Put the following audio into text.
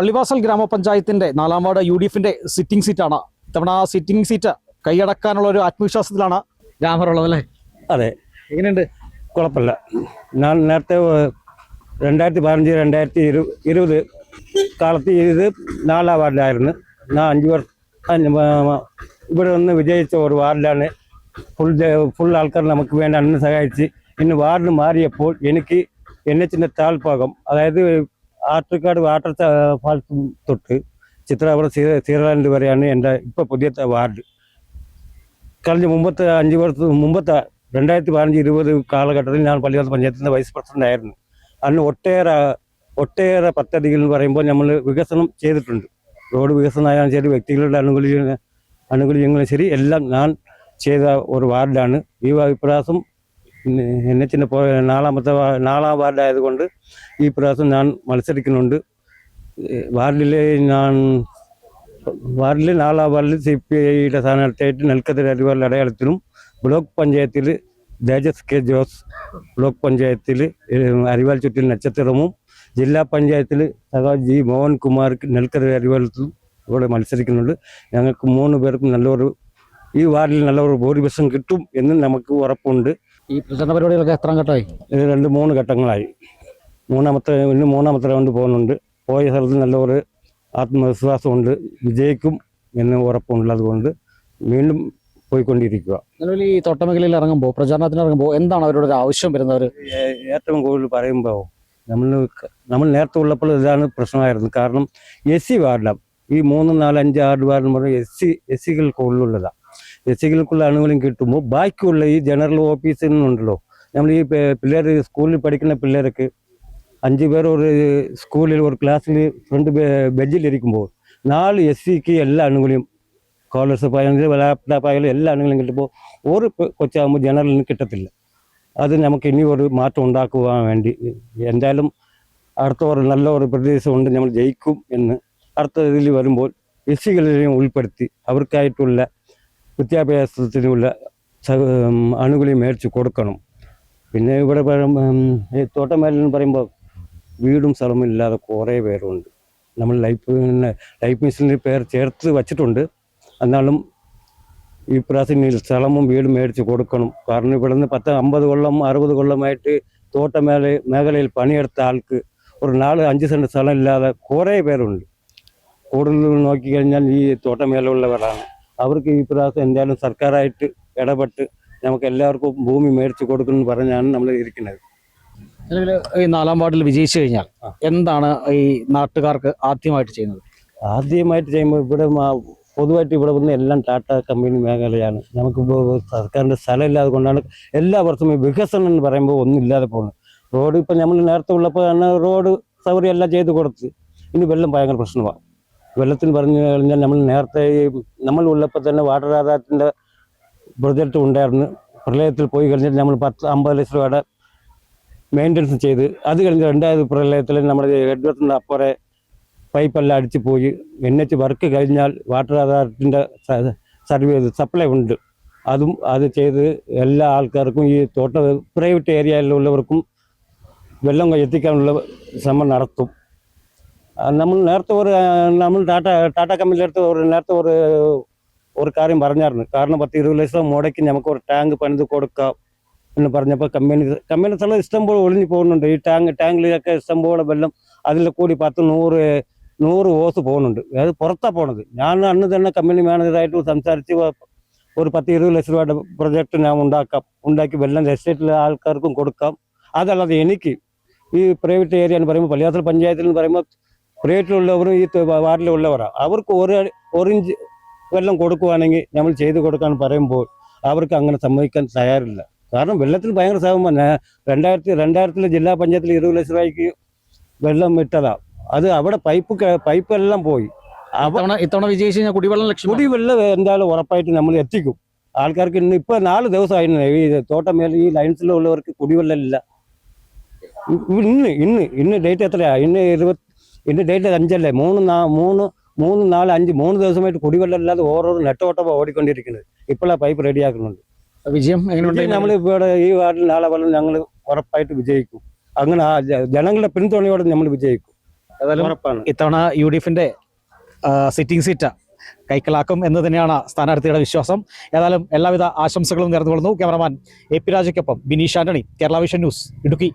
പള്ളിവാസൽ ഗ്രാമപഞ്ചായത്തിന്റെ 4-ാം ward UDFന്റെ sitting സീറ്റാണ്. ഇത്തവണ ആ സിറ്റിംഗ് സീറ്റ് കൈയടക്കാനുള്ള ഒരു ആത്മവിശ്വാസത്തിലാണ് രാമറുള്ളത് അല്ലേ? അതെ. എങ്ങനെയുണ്ട്? കുഴപ്പമില്ല. ഞാൻ നേരത്തെ 2015-2020 കാലത്ത് ഇത് 4-ാം വാർഡിലായിരുന്നു. ഞാൻ 5 വർഷം ഇവിടെ നിന്ന് വിജയിച്ച ഒരു വാർഡിലാണ്. ഫുൾ ആൾക്കാർ നമുക്ക് വേണ്ടി അന്ന് സഹായിച്ച്. ഇന്ന് വാർഡ് മാറിയപ്പോൾ എനിക്ക് NHന്റെ താഴ്ഭാഗം, അതായത് ആർട്ടിക്കാട് വാട്ടർ ഫാൾസ് തൊട്ട് ചിത്രാപുരം സീറലാൻഡ് വരെയാണ് എൻ്റെ ഇപ്പോൾ പുതിയ വാർഡ്. കഴിഞ്ഞ 5 വർഷം മുമ്പത്തെ 2015-20 കാലഘട്ടത്തിൽ ഞാൻ പള്ളിവാസൽ പഞ്ചായത്തിൻ്റെ വൈസ് പ്രസിഡന്റ് ആയിരുന്നു. അന്ന് ഒട്ടേറെ പദ്ധതികൾ എന്ന് പറയുമ്പോൾ നമ്മൾ വികസനം ചെയ്തിട്ടുണ്ട്. റോഡ് വികസനമായാലും ശരി, വ്യക്തികളുടെ ആനുകൂല്യങ്ങളും ശരി, എല്ലാം ഞാൻ ചെയ്ത ഒരു വാർഡാണ്. ഈ പ്രാവശ്യം NHന്റെ 4-ാം വാർഡായതുകൊണ്ട് ഈ പ്രാവശ്യം ഞാൻ മത്സരിക്കുന്നുണ്ട്. വാർഡിൽ 4-ാം വാർഡിൽ CPIയുടെ സ്ഥാനാർത്ഥിയായിട്ട് നെൽക്കതിർ അരിവാൾ അടയാളത്തിലും, ബ്ലോക്ക് പഞ്ചായത്തിൽ തേജസ് K. ജോസ്, ബ്ലോക്ക് പഞ്ചായത്തിൽ അരിവാൾ ചുറ്റിൽ നക്ഷത്രവും, ജില്ലാ പഞ്ചായത്തിൽ സഖാവ് G. മോഹൻകുമാർക്ക് നെൽക്കതിർ അരിവാളത്തിലും ഇവിടെ മത്സരിക്കുന്നുണ്ട്. ഞങ്ങൾക്ക് 3 പേർക്കും ഈ വാർഡിൽ നല്ലൊരു ഭൂരിപക്ഷം കിട്ടും എന്ന് നമുക്ക് ഉറപ്പുണ്ട്. ഈ പ്രചരണ പരിപാടികളൊക്കെ എത്ര ഘട്ടമായി? 2-3 ഘട്ടങ്ങളായി. മൂന്നാമത്തെ റൗണ്ട് പോകുന്നുണ്ട്. പോയ സ്ഥലത്ത് നല്ലൊരു ആത്മവിശ്വാസമുണ്ട്, വിജയിക്കും എന്ന് ഉറപ്പുള്ളത് കൊണ്ട് വീണ്ടും പോയിക്കൊണ്ടിരിക്കുക. നിലവിൽ ഈ തോട്ടമേഖലയിൽ ഇറങ്ങുമ്പോൾ, പ്രചാരണത്തിന് ഇറങ്ങുമ്പോൾ എന്താണ് അവരുടെ ഒരു ആവശ്യം വരുന്നവർ? ഏറ്റവും കൂടുതൽ പറയുമ്പോൾ നമ്മൾ നേരത്തെ ഉള്ളപ്പോൾ ഇതാണ് പ്രശ്നമായിരുന്നു. കാരണം SC വാർഡാണ്. ഈ 3, 4, 5, 6 വാർഡ് പറഞ്ഞാൽ SC കൂടുതലുള്ളതാണ്. SCകൾക്കുള്ള ആനുകൂല്യം കിട്ടുമ്പോൾ ബാക്കിയുള്ള ഈ ജനറൽ ഓഫീസിൽ നിന്നുണ്ടല്ലോ, നമ്മൾ ഈ പിള്ളേർ സ്കൂളിൽ പഠിക്കുന്ന പിള്ളേർക്ക് 5 പേർ ഒരു സ്കൂളിൽ ഒരു ക്ലാസ്സിൽ ഫ്രണ്ട് ബെഞ്ചിലിരിക്കുമ്പോൾ 4 SCക്ക് എല്ലാ ആനുകൂല്യം, സ്കോളർഷിപ്പ് ആയാലും ലാപ്ടോപ്പ് ആയാലും എല്ലാ ആനുകൂല്യം കിട്ടുമ്പോൾ ഒരു കൊച്ചാകുമ്പോൾ ജനറലിന് കിട്ടത്തില്ല. അത് നമുക്ക് ഇനി ഒരു മാറ്റം ഉണ്ടാക്കുവാൻ വേണ്ടി എന്തായാലും അടുത്ത ഒരു നല്ല ഒരു പ്രദേശമുണ്ട്, നമ്മൾ ജയിക്കും എന്ന്. അടുത്ത ഇതിൽ വരുമ്പോൾ SCകളെയും ഉൾപ്പെടുത്തി അവർക്കായിട്ടുള്ള വിദ്യാഭ്യാസത്തിനുള്ള ആനുകൂല്യം മേടിച്ച് കൊടുക്കണം. പിന്നെ ഇവിടെ തോട്ടമേഖല പറയുമ്പോൾ വീടും സ്ഥലവും ഇല്ലാതെ കുറേ പേരുണ്ട്. നമ്മൾ ലൈഫ് മിഷനിൽ പേർ ചേർത്ത് വച്ചിട്ടുണ്ട്. എന്നാലും ഈ പ്രാവശ്യം സ്ഥലവും വീടും മേടിച്ച് കൊടുക്കണം. കാരണം ഇവിടെ നിന്ന് 50 കൊല്ലം 60 കൊല്ലമായിട്ട് മേഖലയിൽ പണിയെടുത്ത ആൾക്ക് ഒരു 4-5 സെന്റ് സ്ഥലം ഇല്ലാതെ കുറേ പേരുണ്ട്. കൂടുതൽ നോക്കിക്കഴിഞ്ഞാൽ ഈ തോട്ടമേഖലയുള്ളവരാണ്. അവർക്ക് ഈ പ്രാവശ്യം എന്തായാലും സർക്കാരായിട്ട് ഇടപെട്ട് നമുക്ക് എല്ലാവർക്കും ഭൂമി മേടിച്ച് കൊടുക്കുമെന്ന് പറഞ്ഞാണ് നമ്മൾ ഇരിക്കുന്നത്. നിലവിൽ ഈ 4-ാം വാർഡിൽ വിജയിച്ചു കഴിഞ്ഞാൽ എന്താണ് ഈ നാട്ടുകാർക്ക് ആദ്യമായിട്ട് ചെയ്യുന്നത്? ആദ്യമായിട്ട് ചെയ്യുമ്പോൾ ഇവിടെ പൊതുവായിട്ട് ഇവിടെ വന്ന് എല്ലാം ടാറ്റ കമ്പനി മേഖലയാണ്. നമുക്കിപ്പോൾ സർക്കാരിൻ്റെ സ്ഥലം ഇല്ലാതെ കൊണ്ടാണ് എല്ലാ വർഷവും വികസനം എന്ന് പറയുമ്പോൾ ഒന്നും ഇല്ലാതെ പോകുന്നത്. റോഡ് ഇപ്പം നമ്മൾ നേരത്തെ ഉള്ളപ്പോൾ തന്നെ റോഡ് സൗകര്യം എല്ലാം ചെയ്ത് കൊടുത്ത്. ഇനി വെള്ളം ഭയങ്കര പ്രശ്നമാണ്. വെള്ളത്തിന് പറഞ്ഞു കഴിഞ്ഞാൽ നമ്മൾ ഉള്ളപ്പോൾ തന്നെ വാട്ടർ ആധാരത്തിൻ്റെ പ്രൊജക്റ്റ് ഉണ്ടായിരുന്നു. പ്രളയത്തിൽ പോയി കഴിഞ്ഞാൽ നമ്മൾ 50 ലക്ഷം രൂപയുടെ മെയിൻ്റനൻസ് ചെയ്ത്, അത് കഴിഞ്ഞ് 2ാമത് പ്രളയത്തിൽ നമ്മുടെ ഹെഡ്വത്തിൻ്റെ അപ്പുറേ പൈപ്പെല്ലാം അടിച്ചു പോയി. NH വർക്ക് കഴിഞ്ഞാൽ വാട്ടർ ആധാരത്തിൻ്റെ സപ്ലൈ ഉണ്ട്. അത് ചെയ്ത് എല്ലാ ആൾക്കാർക്കും ഈ പ്രൈവറ്റ് ഏരിയയിലുള്ളവർക്കും വെള്ളം എത്തിക്കാനുള്ള ശ്രമം നടത്തും. നമ്മൾ ടാറ്റ കമ്പനിയിലെടുത്ത് നേരത്തെ ഒരു കാര്യം പറഞ്ഞായിരുന്നു. കാരണം 10-20 ലക്ഷം മുടക്കി നമുക്ക് ഒരു ടാങ്ക് പണിത് കൊടുക്കാം എന്ന് പറഞ്ഞപ്പോൾ കമ്പനി സ്ഥലം ഇഷ്ടംപോലെ ഒളിഞ്ഞു പോകുന്നുണ്ട്. ഈ ടാങ്കിലൊക്കെ ഇഷ്ടംപോലെ വെള്ളം, അതിൽ കൂടി 10-100 ഓസ് പോകുന്നുണ്ട്. അത് പുറത്താണ് പോണത്. ഞാൻ അന്ന് തന്നെ കമ്പനി മാനേജറായിട്ട് സംസാരിച്ച് ഒരു 10-20 ലക്ഷം രൂപയുടെ പ്രൊജക്റ്റ് ഞാൻ ഉണ്ടാക്കി വെള്ളം എസ്റ്റേറ്റിലെ ആൾക്കാർക്കും കൊടുക്കാം. അതല്ലാതെ എനിക്ക് ഈ പ്രൈവറ്റ് ഏരിയ എന്ന് പറയുമ്പോൾ പള്ളിവാസൽ പഞ്ചായത്തിൽ എന്ന് പറയുമ്പോൾ പ്രൈവറ്റിലുള്ളവരും ഈ വാർഡിലുള്ളവരാണ്. അവർക്ക് 1 ഇഞ്ച് വെള്ളം കൊടുക്കുവാണെങ്കിൽ നമ്മൾ ചെയ്ത് കൊടുക്കാൻ പറയുമ്പോൾ അവർക്ക് അങ്ങനെ സമ്മതിക്കാൻ തയ്യാറില്ല. കാരണം വെള്ളത്തിന് ഭയങ്കര ക്ഷാമമാണ്. 2000 ജില്ലാ പഞ്ചായത്തിൽ 20 ലക്ഷം രൂപയ്ക്ക് വെള്ളം വിട്ടതാണ്. അത് അവിടെ പൈപ്പെല്ലാം പോയി. ഇത്തവണ വിജയിച്ചു കഴിഞ്ഞാൽ കുടിവെള്ളം എന്തായാലും ഉറപ്പായിട്ട് നമ്മൾ എത്തിക്കും ആൾക്കാർക്ക്. ഇപ്പോൾ 4 ദിവസമായിരുന്നു ഈ തോട്ടമേഖല ഈ ലൈൻസിലുള്ളവർക്ക് കുടിവെള്ളം ഇല്ല. ഇന്ന് ഡേറ്റ് എത്രയാ? ഇന്ന് ഡേറ്റ് 5 അല്ലേ? 3, 4, 5 3 ദിവസമായിട്ട് കുടിവെള്ളം ഇല്ലാതെ ഓരോ നെട്ടോട്ടമാണ് ഓടിക്കൊണ്ടിരിക്കുന്നത്. ഇപ്പോഴാണ് പൈപ്പ് റെഡിയാക്കുന്നുണ്ട്. വിജയം എങ്ങനെയുണ്ട്? നമ്മൾ ഇവിടെ ഈ വാർഡിൽ 4 കൊല്ലം ഞങ്ങൾ ഉറപ്പായിട്ട് വിജയിക്കും. അങ്ങനെ ജനങ്ങളുടെ പിന്തുണയോടെ നമ്മൾ വിജയിക്കും. ഏതായാലും ഉറപ്പാണ്. ഇത്തവണ UDF സിറ്റിംഗ് സീറ്റ് കൈക്കലാക്കും എന്ന് തന്നെയാണ് സ്ഥാനാർത്ഥിയുടെ വിശ്വാസം. ഏതായാലും എല്ലാവിധ ആശംസകളും നേർന്നുകൊള്ളുന്നു. ക്യാമറമാൻ AP രാജയ്ക്കൊപ്പം ബിനീഷ് ആന്റണി, കേരള വിഷൻ ന്യൂസ്, ഇടുക്കി.